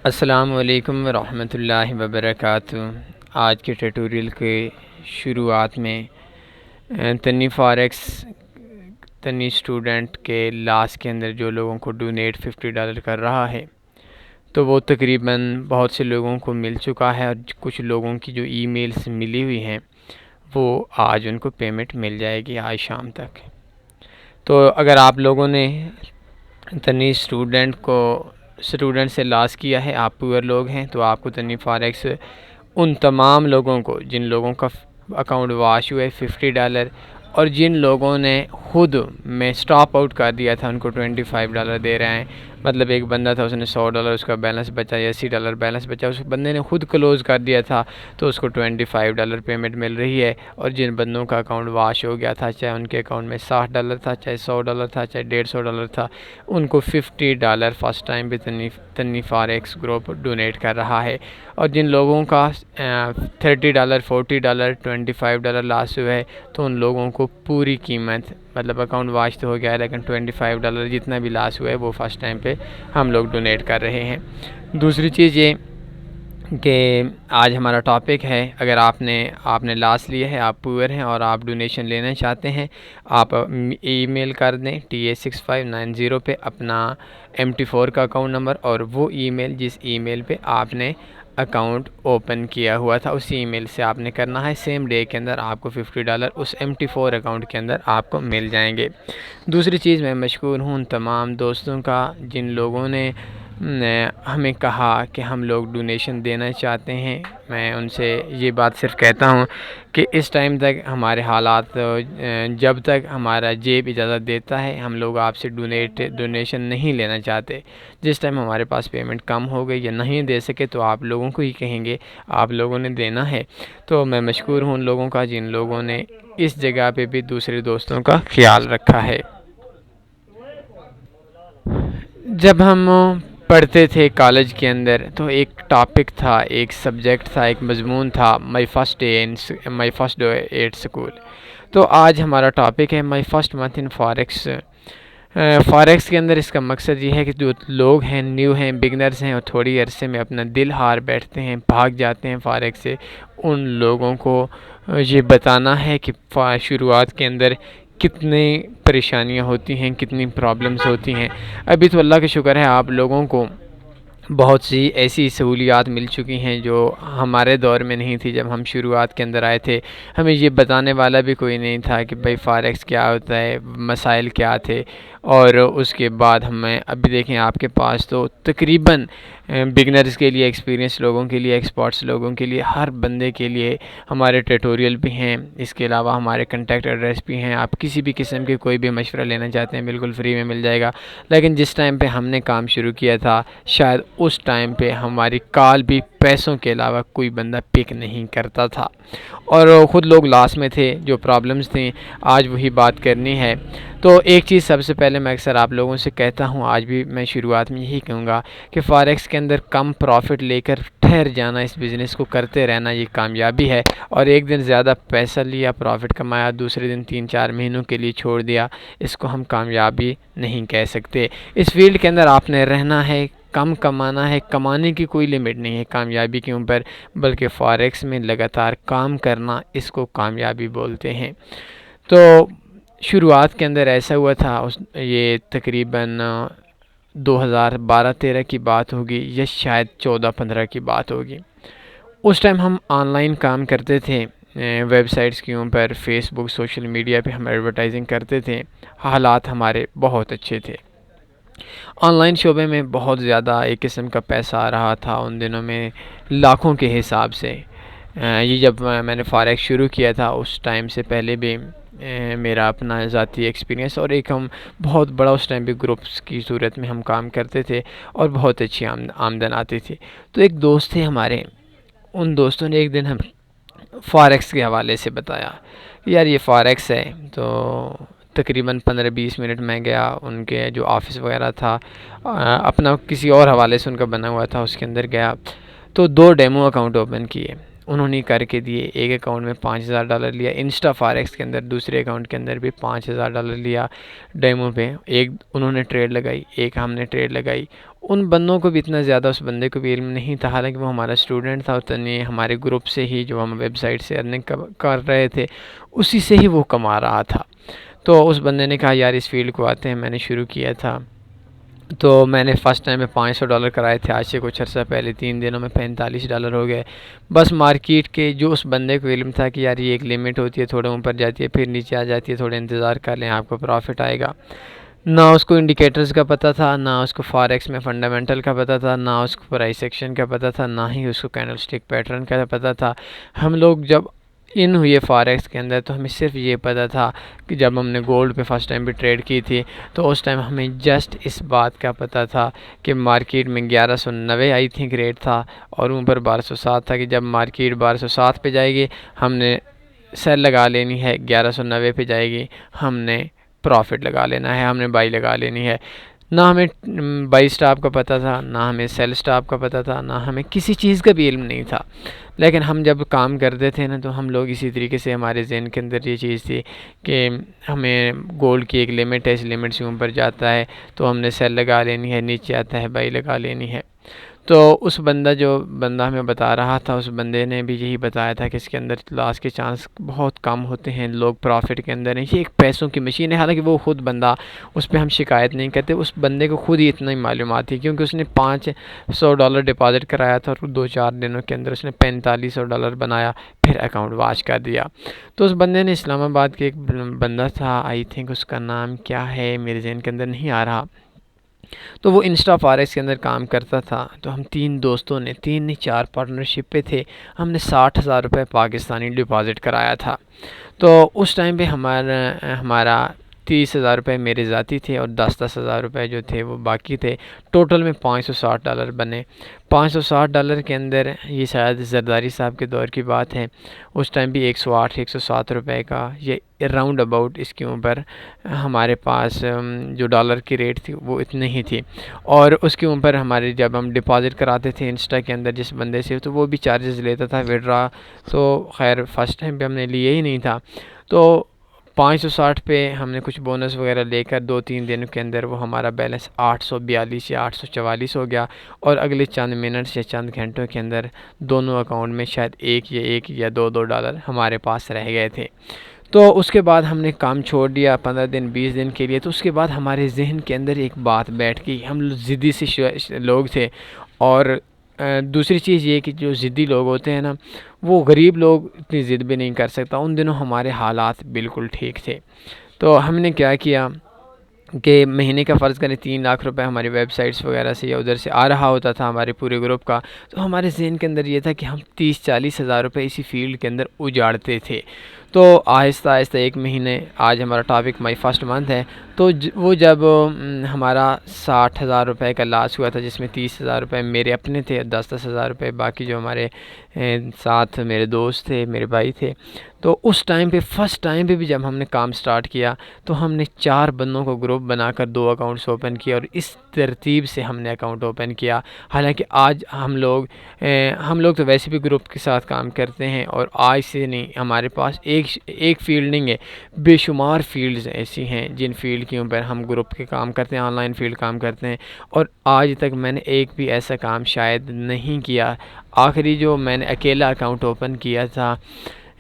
السلام علیکم ورحمۃ اللہ وبرکاتہ۔ آج کے ٹیٹوریل کے شروعات میں تنی فاریکس تنی اسٹوڈنٹ کے لاس کے اندر جو لوگوں کو ڈونیٹ $50 کر رہا ہے، تو وہ تقریباً بہت سے لوگوں کو مل چکا ہے، اور کچھ لوگوں کی جو ای میلز ملی ہوئی ہیں وہ آج ان کو پیمنٹ مل جائے گی آج شام تک۔ تو اگر آپ لوگوں نے تنی اسٹوڈنٹ سے لاس کیا ہے، آپ پور لوگ ہیں، تو آپ کو تنی فاریکس ان تمام لوگوں کو جن لوگوں کا اکاؤنٹ واش ہوا ہے $50، اور جن لوگوں نے خود میں سٹاپ آؤٹ کر دیا تھا ان کو $25 دے رہے ہیں۔ مطلب ایک بندہ تھا، اس نے $100 اس کا بیلنس بچا یا $80 بیلنس بچا، اس بندے نے خود کلوز کر دیا تھا، تو اس کو $25 پیمنٹ مل رہی ہے۔ اور جن بندوں کا اکاؤنٹ واش ہو گیا تھا، چاہے ان کے اکاؤنٹ میں $60 تھا، چاہے $100 تھا، چاہے $150 تھا، ان کو $50 فرسٹ ٹائم پہ تنی فاریکس گروپ ڈونیٹ کر رہا ہے۔ اور جن لوگوں کا $30 $40 $25 لاس ہوا ہے، تو ان لوگوں کو پوری قیمت، مطلب اکاؤنٹ واش تو ہو گیا ہے لیکن $25 جتنا بھی لاس ہوا ہے وہ فرسٹ ٹائم پہ ہم لوگ ڈونیٹ کر رہے ہیں۔ دوسری چیز یہ کہ آج ہمارا ٹاپک ہے، اگر آپ نے لاس لیا ہے، آپ پور ہیں اور آپ ڈونیشن لینا چاہتے ہیں، آپ ای میل کر دیں TA6590 پہ اپنا MT4 کا اکاؤنٹ نمبر، اور وہ ای میل جس ای میل پہ آپ نے اکاؤنٹ اوپن کیا ہوا تھا اسی ای میل سے آپ نے کرنا ہے۔ سیم ڈے کے اندر آپ کو $50 اس MT4 اکاؤنٹ کے اندر آپ کو مل جائیں گے۔ دوسری چیز، میں مشکور ہوں ان تمام دوستوں کا جن لوگوں نے ہمیں کہا کہ ہم لوگ ڈونیشن دینا چاہتے ہیں۔ میں ان سے یہ بات صرف کہتا ہوں کہ اس ٹائم تک ہمارے حالات، جب تک ہمارا جیب اجازت دیتا ہے، ہم لوگ آپ سے ڈونیشن نہیں لینا چاہتے۔ جس ٹائم ہمارے پاس پیمنٹ کم ہو گئی یا نہیں دے سکے تو آپ لوگوں کو ہی کہیں گے، آپ لوگوں نے دینا ہے۔ تو میں مشکور ہوں ان لوگوں کا جن لوگوں نے اس جگہ پہ بھی دوسرے دوستوں کا خیال رکھا ہے۔ جب ہم پڑھتے تھے کالج کے اندر، تو ایک ٹاپک تھا، ایک سبجیکٹ تھا، ایک مضمون تھا، my first day at school. تو آج ہمارا ٹاپک ہے my first month in forex. Forex کے اندر اس کا مقصد یہ ہے کہ جو لوگ ہیں، نیو ہیں، بگنرز ہیں، اور تھوڑی عرصے میں اپنا دل ہار بیٹھتے ہیں، بھاگ جاتے ہیں فاریکس سے، ان لوگوں کو یہ بتانا ہے کہ شروعات کے اندر کتنی پریشانیاں ہوتی ہیں، کتنی پرابلمز ہوتی ہیں۔ ابھی تو اللہ کا شکر ہے آپ لوگوں کو بہت سی ایسی سہولیات مل چکی ہیں جو ہمارے دور میں نہیں تھی جب ہم شروعات کے اندر آئے تھے۔ ہمیں یہ بتانے والا بھی کوئی نہیں تھا کہ بھائی فاریکس کیا ہوتا ہے، مسائل کیا تھے، اور اس کے بعد ہمیں ابھی دیکھیں آپ کے پاس تو تقریباً بگنرز کے لیے، ایکسپیرینس لوگوں کے لیے، ایکسپرٹس لوگوں کے لیے، ہر بندے کے لیے ہمارے ٹیٹوریل بھی ہیں۔ اس کے علاوہ ہمارے کنٹیکٹ ایڈریس بھی ہیں، آپ کسی بھی قسم کے کوئی بھی مشورہ لینا چاہتے ہیں بالکل فری میں مل جائے گا۔ لیکن جس ٹائم پہ ہم نے کام شروع کیا تھا، شاید اس ٹائم پہ ہماری کال بھی پیسوں کے علاوہ کوئی بندہ پک نہیں کرتا تھا، اور خود لوگ لاس میں تھے۔ جو پرابلمز تھیں آج وہی بات کرنی ہے۔ تو ایک چیز سب سے پہلے میں اکثر آپ لوگوں سے کہتا ہوں، آج بھی میں شروعات میں یہی کہوں گا کہ فاریکس کے اندر کم پروفٹ لے کر ٹھہر جانا، اس بزنس کو کرتے رہنا، یہ کامیابی ہے۔ اور ایک دن زیادہ پیسہ لیا، پروفٹ کمایا، دوسرے دن 3-4 مہینوں کے لیے چھوڑ دیا، اس کو ہم کامیابی نہیں کہہ سکتے۔ اس فیلڈ کے اندر آپ نے رہنا ہے، کم کمانا ہے، کمانے کی کوئی لمٹ نہیں ہے کامیابی کے اوپر، بلکہ فاریکس میں لگاتار کام کرنا، اس کو کامیابی بولتے ہیں۔ تو شروعات کے اندر ایسا ہوا تھا، یہ تقریباً 2012-13 کی بات ہوگی، یا شاید 14-15 کی بات ہوگی۔ اس ٹائم ہم آن لائن کام کرتے تھے، ویب سائٹس کے اوپر، فیس بک، سوشل میڈیا پہ ہم ایڈورٹائزنگ کرتے تھے۔ حالات ہمارے بہت اچھے تھے، آن لائن شعبے میں بہت زیادہ ایک قسم کا پیسہ آ رہا تھا ان دنوں میں، لاکھوں کے حساب سے۔ یہ جب میں نے فاریکس شروع کیا تھا، اس ٹائم سے پہلے بھی میرا اپنا ذاتی ایکسپیرینس، اور ایک ہم بہت بڑا اس ٹائم بھی گروپس کی صورت میں ہم کام کرتے تھے، اور بہت اچھی آمدن آتی تھی۔ تو ایک دوست تھے ہمارے، ان دوستوں نے ایک دن ہم فاریکس کے حوالے سے بتایا کہ یار یہ فاریکس ہے۔ تو تقریباً 15-20 منٹ میں گیا، ان کے جو آفس وغیرہ تھا، اپنا کسی اور حوالے سے ان کا بنا ہوا تھا، اس کے اندر گیا، تو 2 ڈیمو اکاؤنٹ اوپن کیے انہوں نے کر کے دیے۔ ایک اکاؤنٹ میں $5000 لیا انسٹا فاریکس کے اندر، دوسرے اکاؤنٹ کے اندر بھی $5000 لیا ڈیمو پہ۔ ایک انہوں نے ٹریڈ لگائی، ایک ہم نے ٹریڈ لگائی، ان بندوں کو بھی اتنا زیادہ اس بندے کو بھی علم نہیں تھا، حالانکہ وہ ہمارا اسٹوڈنٹ تھا، اور ہمارے گروپ سے ہی جو ہم ویب سائٹ سے ارننگ کر رہے تھے اسی سے ہی وہ کما رہا تھا۔ تو اس بندے نے کہا یار اس فیلڈ کو آتے ہیں، میں نے شروع کیا تھا، تو میں نے فرسٹ ٹائم میں $500 کرائے تھے، آج سے کچھ عرصہ پہلے 3 دنوں میں $45 ہو گئے۔ بس مارکیٹ کے جو اس بندے کو علم تھا کہ یار یہ ایک لمٹ ہوتی ہے، تھوڑے اوپر جاتی ہے پھر نیچے آ جاتی ہے، تھوڑے انتظار کر لیں آپ کو پروفٹ آئے گا، نہ اس کو انڈیکیٹرز کا پتہ تھا، نہ اس کو فاریکس میں فنڈامنٹل کا پتہ تھا، نہ اس کو پرائس ایکشن کا پتہ تھا، نہ ہی اس کو کینڈل سٹک پیٹرن کا پتہ تھا۔ ہم لوگ جب ان ہوئے فاریکس کے اندر تو ہمیں صرف یہ پتہ تھا کہ جب ہم نے گولڈ پہ فرسٹ ٹائم پہ ٹریڈ کی تھی تو اس ٹائم ہمیں جسٹ اس بات کا پتہ تھا کہ مارکیٹ میں 1190 آئی تھنک ریٹ تھا، اور اوپر 1207 تھا، کہ جب مارکیٹ 1207 پہ جائے گی ہم نے سیل لگا لینی ہے، 1190 پہ جائے گی ہم نے پروفٹ لگا لینا ہے، ہم نے بائی لگا لینی ہے۔ نہ ہمیں بائی سٹاپ کا پتہ تھا، نہ ہمیں سیل سٹاپ کا پتہ تھا، نہ ہمیں کسی چیز کا بھی علم نہیں تھا، لیکن ہم جب کام کرتے تھے نا تو ہم لوگ اسی طریقے سے ہمارے ذہن کے اندر یہ چیز تھی کہ ہمیں گولڈ کی ایک لمٹ ہے، اس لمٹ سے اوپر جاتا ہے تو ہم نے سیل لگا لینی ہے، نیچے آتا ہے بائی لگا لینی ہے۔ تو اس بندہ ہمیں بتا رہا تھا، اس بندے نے بھی یہی بتایا تھا کہ اس کے اندر لاس کے چانس بہت کم ہوتے ہیں، لوگ پروفٹ کے اندر ہیں، یہ ایک پیسوں کی مشین ہے۔ حالانکہ وہ خود بندہ، اس پہ ہم شکایت نہیں کرتے، اس بندے کو خود ہی اتنا ہی معلومات تھی، کیونکہ اس نے $500 ڈپازٹ کرایا تھا اور 2-4 دنوں کے اندر اس نے $4500 بنایا، پھر اکاؤنٹ واش کر دیا۔ تو اس بندے نے اسلام آباد کے ایک بندہ تھا، آئی تھنک اس کا نام کیا ہے میرے ذہن کے اندر نہیں آ رہا، تو وہ انسٹا فاریکس کے اندر کام کرتا تھا۔ تو ہم 3 دوستوں نے 3 نہیں 4 پارٹنرشپ پہ تھے، ہم نے $60,000 پاکستانی ڈپازٹ کرایا تھا۔ تو اس ٹائم پہ ہمارا $30,000 میرے ذاتی تھے اور $10,000 جو تھے وہ باقی تھے، ٹوٹل میں $560 بنے۔ $560 کے اندر یہ شاید زرداری صاحب کے دور کی بات ہے، اس ٹائم بھی $108-107 کا یہ راؤنڈ اباؤٹ اس کے اوپر ہمارے پاس جو ڈالر کی ریٹ تھی وہ اتنے ہی تھی، اور اس کے اوپر ہمارے جب ہم ڈپازٹ کراتے تھے انسٹا کے اندر جس بندے سے تو وہ بھی چارجز لیتا تھا وڈرا، تو خیر فرسٹ ٹائم پہ ہم نے لیے ہی نہیں تھا۔ تو 560 پہ ہم نے کچھ بونس وغیرہ لے کر 2-3 دنوں کے اندر وہ ہمارا بیلنس 842 یا 844 ہو گیا، اور اگلے چند منٹس یا چند گھنٹوں کے اندر دونوں اکاؤنٹ میں شاید ایک یا $2 ہمارے پاس رہ گئے تھے۔ تو اس کے بعد ہم نے کام چھوڑ دیا 15 دن 20 دن کے لیے۔ تو اس کے بعد ہمارے ذہن کے اندر ایک بات بیٹھ گئی، ہم ضدی سے لوگ تھے، اور دوسری چیز یہ کہ جو ضدی لوگ ہوتے ہیں نا، وہ غریب لوگ اتنی ضد بھی نہیں کر سکتا۔ ان دنوں ہمارے حالات بالکل ٹھیک تھے، تو ہم نے کیا کیا کہ مہینے کا فرض کریں $3 لاکھ ہماری ویب سائٹس وغیرہ سے یا ادھر سے آ رہا ہوتا تھا ہمارے پورے گروپ کا، تو ہمارے ذہن کے اندر یہ تھا کہ ہم 30-40 ہزار روپے اسی فیلڈ کے اندر اجاڑتے تھے۔ تو آہستہ آہستہ ایک مہینے، آج ہمارا ٹاپک مائی فرسٹ منتھ ہے، تو وہ جب ہمارا $60,000 کا لاس ہوا تھا، جس میں $30,000 میرے اپنے تھے، 10-10 ہزار روپے باقی جو ہمارے ساتھ میرے دوست تھے، میرے بھائی تھے۔ تو اس ٹائم پہ فرسٹ ٹائم پہ بھی جب ہم نے کام سٹارٹ کیا تو ہم نے 4 بندوں کو گروپ بنا کر 2 اکاؤنٹس اوپن کیا، اور اس ترتیب سے ہم نے اکاؤنٹ اوپن کیا۔ حالانکہ آج ہم لوگ تو ویسے بھی گروپ کے ساتھ کام کرتے ہیں، اور آج سے نہیں، ہمارے پاس ایک فیلڈ نہیں ہے، بے شمار فیلڈز ایسی ہیں جن فیلڈ کے اوپر ہم گروپ کے کام کرتے ہیں، آن لائن فیلڈ کام کرتے ہیں، اور آج تک میں نے ایک بھی ایسا کام شاید نہیں کیا۔ آخری جو میں نے اکیلا اکاؤنٹ اوپن کیا تھا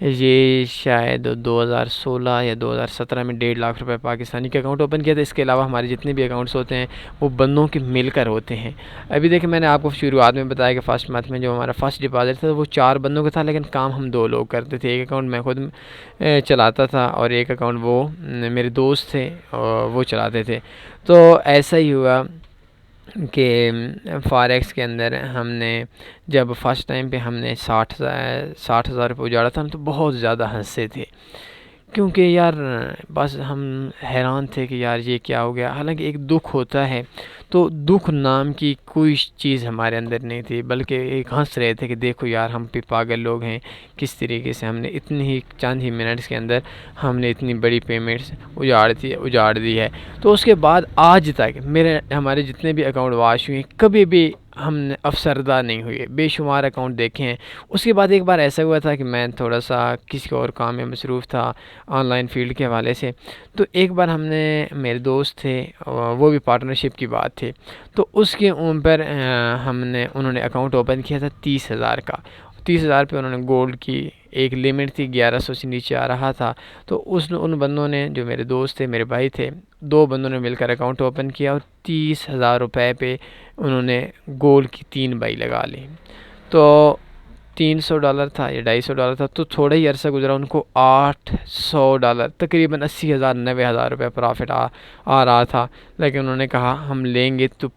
یہ شاید 2016 یا 2017 میں $1.5 لاکھ پاکستانی کے اکاؤنٹ اوپن کیا تھا۔ اس کے علاوہ ہمارے جتنے بھی اکاؤنٹس ہوتے ہیں وہ بندوں کے مل کر ہوتے ہیں۔ ابھی دیکھیں میں نے آپ کو شروعات میں بتایا کہ فرسٹ منتھ میں جو ہمارا فرسٹ ڈپازٹ تھا وہ 4 بندوں کا تھا، لیکن کام ہم 2 لوگ کرتے تھے۔ ایک اکاؤنٹ میں خود چلاتا تھا اور ایک اکاؤنٹ وہ میرے دوست تھے اور وہ چلاتے تھے۔ تو ایسا ہی ہوا کہ فاریکس کے اندر ہم نے جب فرسٹ ٹائم پہ ہم نے 60,000 روپے اجاڑا تھا تو بہت زیادہ ہنسے تھے، کیونکہ یار بس ہم حیران تھے کہ یار یہ کیا ہو گیا۔ حالانکہ ایک دکھ ہوتا ہے، تو دکھ نام کی کوئی چیز ہمارے اندر نہیں تھی، بلکہ ایک ہنس رہے تھے کہ دیکھو یار ہم بھی پاگل لوگ ہیں، کس طریقے سے ہم نے اتنی ہی چند ہی منٹس کے اندر ہم نے اتنی بڑی پیمنٹس اجاڑ دی ہے۔ تو اس کے بعد آج تک ہمارے جتنے بھی اکاؤنٹ واش ہوئے کبھی بھی ہم نے افسردہ نہیں ہوئے، بے شمار اکاؤنٹ دیکھے ہیں۔ اس کے بعد ایک بار ایسا ہوا تھا کہ میں تھوڑا سا کسی اور کام میں مصروف تھا آن لائن فیلڈ کے حوالے سے، تو ایک بار ہم نے، میرے دوست تھے، وہ بھی پارٹنرشپ کی بات تھی، تو اس کے اوپر انہوں نے اکاؤنٹ اوپن کیا تھا 30,000 کا۔ 30,000 پہ انہوں نے گولڈ کی ایک لمٹ تھی، 1100 سے نیچے آ رہا تھا، تو ان بندوں نے، جو میرے دوست تھے، میرے بھائی تھے، 2 بندوں نے مل کر اکاؤنٹ اوپن کیا اور 30,000 روپے پہ انہوں نے گولڈ کی 3 بائی لگا لی۔ تو $300 تھا یا $250 تھا، تو تھوڑا ہی عرصہ گزرا ان کو $800 تقریباً 80,000 90,000 روپے پرافٹ آ رہا تھا۔ لیکن انہوں نے کہا ہم لیں گے تو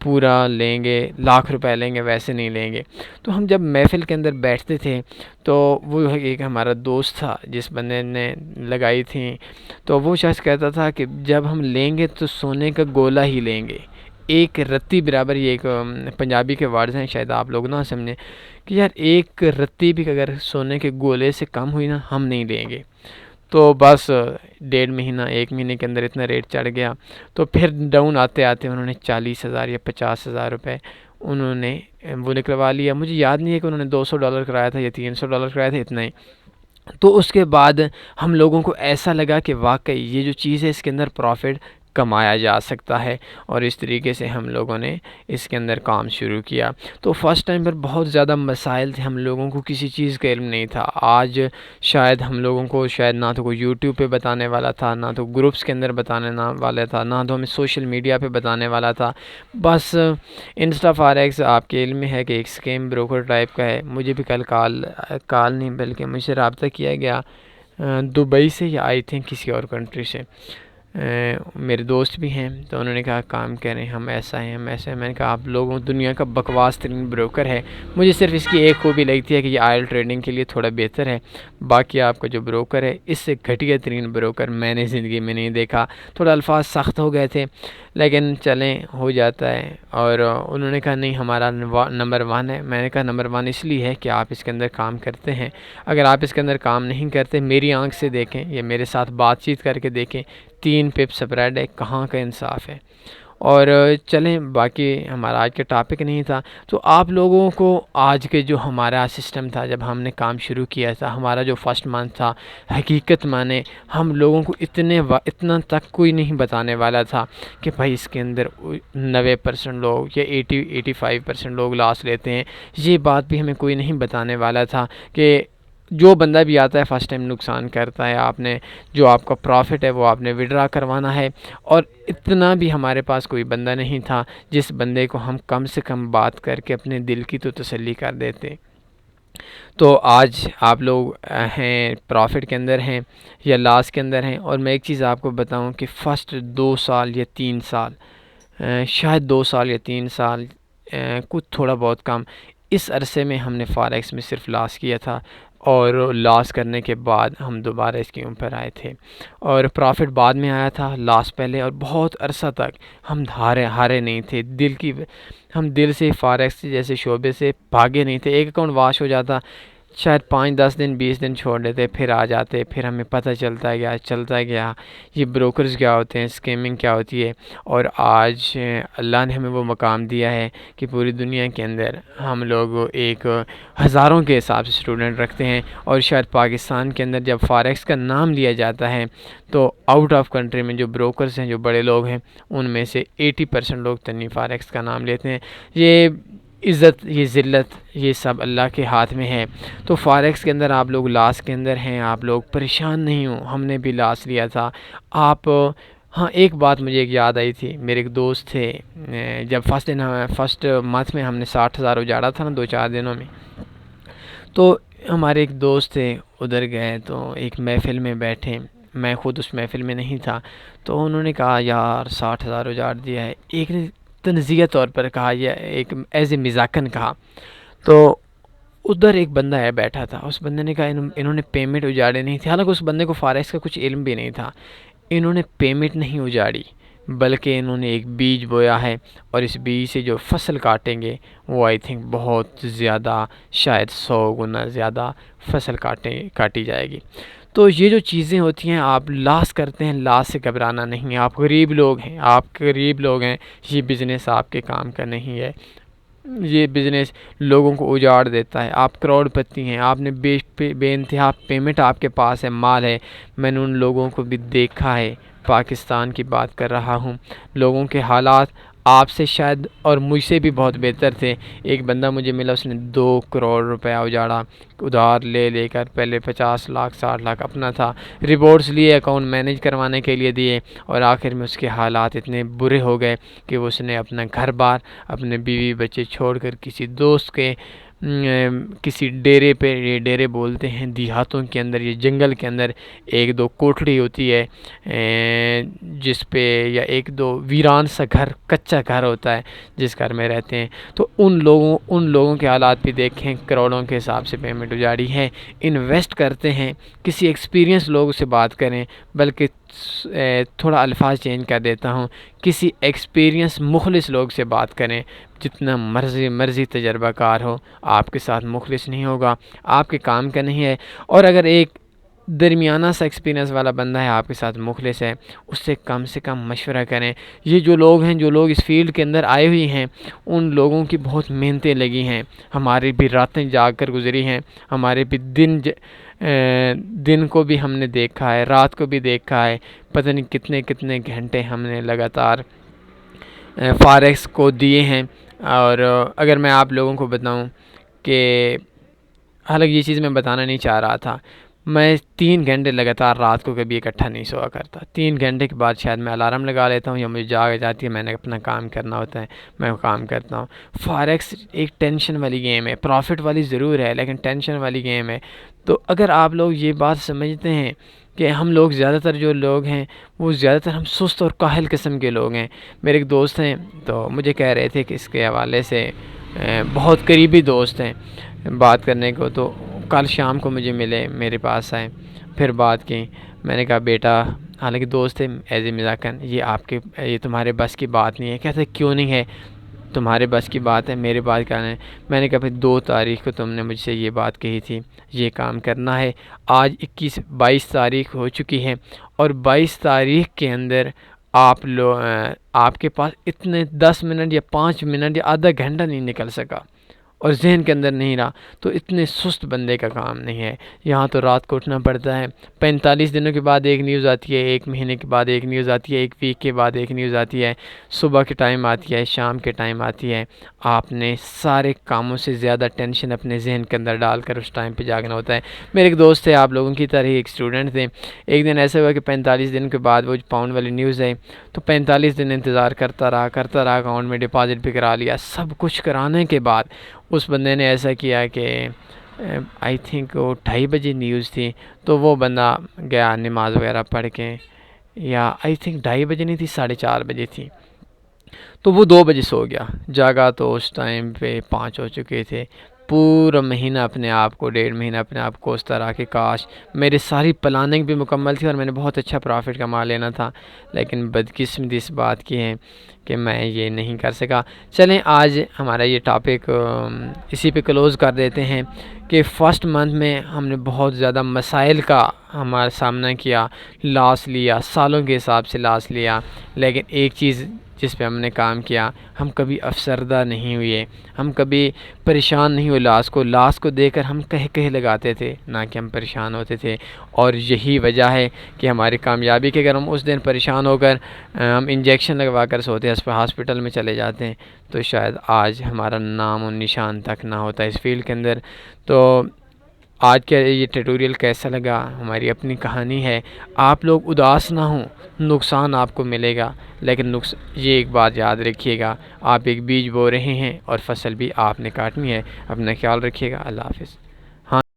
پورا لیں گے، لاکھ روپے لیں گے، ویسے نہیں لیں گے۔ تو ہم جب محفل کے اندر بیٹھتے تھے تو وہ ایک ہمارا دوست تھا جس بندے نے لگائی تھیں، تو وہ شخص کہتا تھا کہ جب ہم لیں گے تو سونے کا گولا ہی لیں گے، ایک رتی برابر، یہ ایک پنجابی کے ورڈز ہیں، شاید آپ لوگ نہ سمجھیں، کہ یار ایک رتی بھی اگر سونے کے گولے سے کم ہوئی نا، ہم نہیں لیں گے۔ تو بس 1.5 مہینہ 1 مہینے کے اندر اتنا ریٹ چڑھ گیا، تو پھر ڈاؤن آتے آتے انہوں نے 40,000 یا 50,000 روپے انہوں نے وہ نکلوا لیا۔ مجھے یاد نہیں ہے کہ انہوں نے $200 کرایا تھا یا $300 کرایا تھا، اتنا ہی۔ تو اس کے بعد ہم لوگوں کو ایسا لگا کہ واقعی یہ جو چیز ہے اس کے اندر پروفٹ کمایا جا سکتا ہے، اور اس طریقے سے ہم لوگوں نے اس کے اندر کام شروع کیا۔ تو فرسٹ ٹائم پر بہت زیادہ مسائل تھے، ہم لوگوں کو کسی چیز کا علم نہیں تھا۔ آج شاید ہم لوگوں کو شاید نہ تو کوئی یوٹیوب پہ بتانے والا تھا، نہ تو گروپس کے اندر بتانے والا تھا، نہ تو ہمیں سوشل میڈیا پہ بتانے والا تھا۔ بس انسٹا فاریکس آپ کے علم میں ہے کہ ایک اسکیم بروکر ٹائپ کا ہے۔ مجھے بھی کل کال نہیں بلکہ مجھ سے رابطہ کیا گیا دبئی سے، یا آئی تھنک کسی اور کنٹری سے، میرے دوست بھی ہیں، تو انہوں نے کہا کام کریں، ہم ایسا ہیں، ہم ایسا ہیں۔ میں نے کہا آپ لوگوں دنیا کا بکواس ترین بروکر ہے۔ مجھے صرف اس کی ایک خوبی لگتی ہے کہ یہ آئل ٹریڈنگ کے لیے تھوڑا بہتر ہے، باقی آپ کا جو بروکر ہے اس سے گھٹیا ترین بروکر میں نے زندگی میں نہیں دیکھا۔ تھوڑا الفاظ سخت ہو گئے تھے، لیکن چلیں ہو جاتا ہے۔ اور انہوں نے کہا نہیں ہمارا نمبر 1 ہے۔ میں نے کہا نمبر 1 اس لیے ہے کہ آپ اس کے اندر کام کرتے ہیں، اگر آپ اس کے اندر کام نہیں کرتے، میری آنکھ سے دیکھیں یا میرے ساتھ بات چیت کر کے دیکھیں، 3 پپ سپریڈ ہے، کہاں کا انصاف ہے۔ اور چلیں باقی ہمارا آج کا ٹاپک نہیں تھا، تو آپ لوگوں کو آج کے جو ہمارا سسٹم تھا، جب ہم نے کام شروع کیا تھا، ہمارا جو فرسٹ منتھ تھا، حقیقت مانے ہم لوگوں کو اتنا تک کوئی نہیں بتانے والا تھا کہ بھائی اس کے اندر 90% لوگ یا 85% لوگ لاس لیتے ہیں۔ یہ بات بھی ہمیں کوئی نہیں بتانے والا تھا کہ جو بندہ بھی آتا ہے فرسٹ ٹائم نقصان کرتا ہے، آپ نے جو آپ کا پروفٹ ہے وہ آپ نے وڈرا کروانا ہے۔ اور اتنا بھی ہمارے پاس کوئی بندہ نہیں تھا جس بندے کو ہم کم سے کم بات کر کے اپنے دل کی تو تسلی کر دیتے۔ تو آج آپ لوگ ہیں پروفٹ کے اندر ہیں یا لاس کے اندر ہیں۔ اور میں ایک چیز آپ کو بتاؤں کہ فرسٹ 2 سال یا 3 سال، شاید 2 سال یا 3 سال، کچھ تھوڑا بہت کم، اس عرصے میں ہم نے فاریکس میں صرف لاس کیا تھا، اور لاس کرنے کے بعد ہم دوبارہ اس کے اوپر آئے تھے، اور پروفٹ بعد میں آیا تھا، لاس پہلے، اور بہت عرصہ تک ہم ہارے نہیں تھے۔ ہم دل سے فاریکس جیسے شعبے سے بھاگے نہیں تھے۔ ایک اکاؤنٹ واش ہو جاتا، شاید 5-10 دن 20 دن چھوڑ دیتے، پھر آ جاتے، پھر ہمیں پتہ چلتا گیا یہ بروکرز کیا ہوتے ہیں، اسکیمنگ کیا ہوتی ہے۔ اور آج اللہ نے ہمیں وہ مقام دیا ہے کہ پوری دنیا کے اندر ہم لوگ ایک ہزاروں کے حساب سے اسٹوڈنٹ رکھتے ہیں، اور شاید پاکستان کے اندر جب فاریکس کا نام لیا جاتا ہے تو آؤٹ آف کنٹری میں جو بروکرز ہیں، جو بڑے لوگ ہیں، ان میں سے 80% لوگ تنی فاریکس کا نام لیتے ہیں۔ یہ عزت، یہ ذلت، یہ سب اللہ کے ہاتھ میں ہے۔ تو فاریکس کے اندر آپ لوگ لاس کے اندر ہیں، آپ لوگ پریشان نہیں ہوں، ہم نے بھی لاس لیا تھا۔ ہاں ایک بات مجھے ایک یاد آئی تھی، میرے ایک دوست تھے، جب فرسٹ منتھ میں ہم نے 60,000 اجاڑا تھا نا 2-4 دنوں میں، تو ہمارے ایک دوست تھے، ادھر گئے تو ایک محفل میں بیٹھے، میں خود اس محفل میں نہیں تھا، تو انہوں نے کہا یار 60,000 اجاڑ دیا ہے۔ ایک نے تنزیہ طور پر کہا، یا ایک ایز اے مزاقن کہا، تو ادھر ایک بندہ ہے بیٹھا تھا، اس بندے نے کہا انہوں نے پیمنٹ اجاڑی نہیں تھی، حالانکہ اس بندے کو فاریکس کا کچھ علم بھی نہیں تھا۔ انہوں نے پیمنٹ نہیں اجاڑی، بلکہ انہوں نے ایک بیج بویا ہے، اور اس بیج سے جو فصل کاٹیں گے وہ آئی تھنک بہت زیادہ، شاید 100 گنا زیادہ فصل کاٹی جائے گی۔ تو یہ جو چیزیں ہوتی ہیں آپ لاس کرتے ہیں، لاس سے گھبرانا نہیں ہے. آپ غریب لوگ ہیں، یہ بزنس آپ کے کام کا نہیں ہے. یہ بزنس لوگوں کو اجاڑ دیتا ہے. آپ کروڑ پتی ہیں، آپ نے بے انتہا پیمنٹ آپ کے پاس ہے، مال ہے. میں نے ان لوگوں کو بھی دیکھا ہے. پاکستان کی بات کر رہا ہوں. لوگوں کے حالات آپ سے شاید اور مجھ سے بھی بہت بہتر تھے. ایک بندہ مجھے ملا، اس نے 2 کروڑ روپیہ اجاڑا ادھار لے کر. پہلے 50 لاکھ 60 لاکھ اپنا تھا، رپورٹس لیے، اکاؤنٹ مینیج کروانے کے لیے دیے، اور آخر میں اس کے حالات اتنے برے ہو گئے کہ اس نے اپنا گھر بار، اپنے بیوی بچے چھوڑ کر کسی دوست کے کسی ڈیرے پہ، یہ ڈیرے بولتے ہیں دیہاتوں کے اندر، یہ جنگل کے اندر 1-2 کوٹھڑی ہوتی ہے جس پہ، یا 1-2 ویران سا گھر، کچا گھر ہوتا ہے جس گھر میں رہتے ہیں. تو ان لوگوں کے حالات بھی دیکھیں. کروڑوں کے حساب سے پیمنٹ اجاڑی ہے. انویسٹ کرتے ہیں، کسی ایکسپیرینس لوگوں سے بات کریں. بلکہ تھوڑا الفاظ چینج کر دیتا ہوں، کسی ایکسپیرینس مخلص لوگ سے بات کریں. جتنا مرضی تجربہ کار ہو، آپ کے ساتھ مخلص نہیں ہوگا، آپ کے کام کا نہیں ہے. اور اگر ایک درمیانہ سا ایکسپیرینس والا بندہ ہے آپ کے ساتھ مخلص ہے، اس سے کم مشورہ کریں. یہ جو لوگ اس فیلڈ کے اندر آئے ہوئے ہیں، ان لوگوں کی بہت محنتیں لگی ہیں. ہماری بھی راتیں جاگ کر گزری ہیں، ہمارے بھی دن کو بھی ہم نے دیکھا ہے، رات کو بھی دیکھا ہے. پتہ نہیں کتنے گھنٹے ہم نے لگاتار فارکس کو دیے ہیں. اور اگر میں آپ لوگوں کو بتاؤں کہ حالانکہ یہ چیز میں بتانا نہیں چاہ رہا تھا، میں 3 گھنٹے لگاتار رات کو کبھی اکٹھا نہیں سوا کرتا. 3 گھنٹے کے بعد شاید میں الارم لگا لیتا ہوں، یا مجھے جاگ جاتی ہے، میں نے اپنا کام کرنا ہوتا ہے، میں وہ کام کرتا ہوں. فارکس ایک ٹینشن والی گیم ہے، پروفٹ والی ضرور ہے لیکن ٹینشن والی گیم ہے. تو اگر آپ لوگ یہ بات سمجھتے ہیں کہ ہم لوگ زیادہ تر جو لوگ ہیں وہ زیادہ تر ہم سست اور کاہل قسم کے لوگ ہیں. میرے ایک دوست ہیں تو مجھے کہہ رہے تھے کہ اس کے حوالے سے بہت قریبی دوست ہیں بات کرنے کو، تو کل شام کو مجھے ملے، میرے پاس آئے، پھر بات کی. میں نے کہا بیٹا، حالانکہ دوست ہے ایز اے مذاکر، یہ تمہارے بس کی بات نہیں ہے. کہتے کیوں نہیں ہے؟ تمہارے بس کی بات ہے، میرے بات کا نہیں. میں نے کہا پھر 2 تاریخ کو تم نے مجھ سے یہ بات کہی تھی، یہ کام کرنا ہے. آج 22 تاریخ ہو چکی ہے، اور 22 تاریخ کے اندر آپ کے پاس اتنے 10 منٹ یا 5 منٹ یا آدھا گھنٹہ نہیں نکل سکا، اور ذہن کے اندر نہیں رہا. تو اتنے سست بندے کا کام نہیں ہے. یہاں تو رات کو اٹھنا پڑتا ہے. 45 دنوں کے بعد ایک نیوز آتی ہے، 1 مہینے کے بعد ایک نیوز آتی ہے، 1 ویک کے بعد ایک نیوز آتی ہے، صبح کے ٹائم آتی ہے، شام کے ٹائم آتی ہے. آپ نے سارے کاموں سے زیادہ ٹینشن اپنے ذہن کے اندر ڈال کر اس ٹائم پہ جاگنا ہوتا ہے. میرے ایک دوست تھے، آپ لوگوں کی طرح ہی ایک اسٹوڈنٹ تھے. ایک دن ایسا ہوا کہ 45 دن کے بعد وہ پاؤنڈ والی نیوز ہے، تو 45 دن انتظار کرتا رہا، اکاؤنٹ میں ڈپازٹ بھی کرا لیا. سب کچھ کرانے کے بعد اس بندے نے ایسا کیا کہ آئی تھنک وہ 2:30 بجے نیوز تھی، تو وہ بندہ گیا نماز وغیرہ پڑھ کے، یا آئی تھنک 2:30 بجے نہیں تھی، 4:30 بجے تھی، تو وہ 2 بجے سو گیا. جاگا تو اس ٹائم پہ 5 ہو چکے تھے. پورا مہینہ اپنے آپ کو، 1.5 مہینہ اپنے آپ کو اس طرح کہ کاش میری ساری پلاننگ بھی مکمل تھی اور میں نے بہت اچھا پروفٹ کما لینا تھا، لیکن بدقسمتی اس بات کی ہے کہ میں یہ نہیں کر سکا. چلیں آج ہمارا یہ ٹاپک اسی پہ کلوز کر دیتے ہیں کہ فرسٹ منتھ میں ہم نے بہت زیادہ مسائل کا ہمارا سامنا کیا، لاس لیا، سالوں کے حساب سے لاس لیا، لیکن ایک چیز جس پہ ہم نے کام کیا، ہم کبھی افسردہ نہیں ہوئے، ہم کبھی پریشان نہیں ہوئے. لاس کو دے کر ہم کہہ لگاتے تھے، نہ کہ ہم پریشان ہوتے تھے. اور یہی وجہ ہے کہ ہماری کامیابی کے، اگر ہم اس دن پریشان ہو کر ہم انجیکشن لگوا کر سوتے ہیں، ہاسپٹل میں چلے جاتے ہیں، تو شاید آج ہمارا نام و نشان تک نہ ہوتا اس فیلڈ کے اندر. تو آج کا یہ ٹیٹوریل کیسا لگا، ہماری اپنی کہانی ہے. آپ لوگ اداس نہ ہوں، نقصان آپ کو ملے گا، لیکن یہ ایک بات یاد رکھیے گا، آپ ایک بیج بو رہے ہیں اور فصل بھی آپ نے کاٹنی ہے. اپنا خیال رکھیے گا. اللہ حافظ.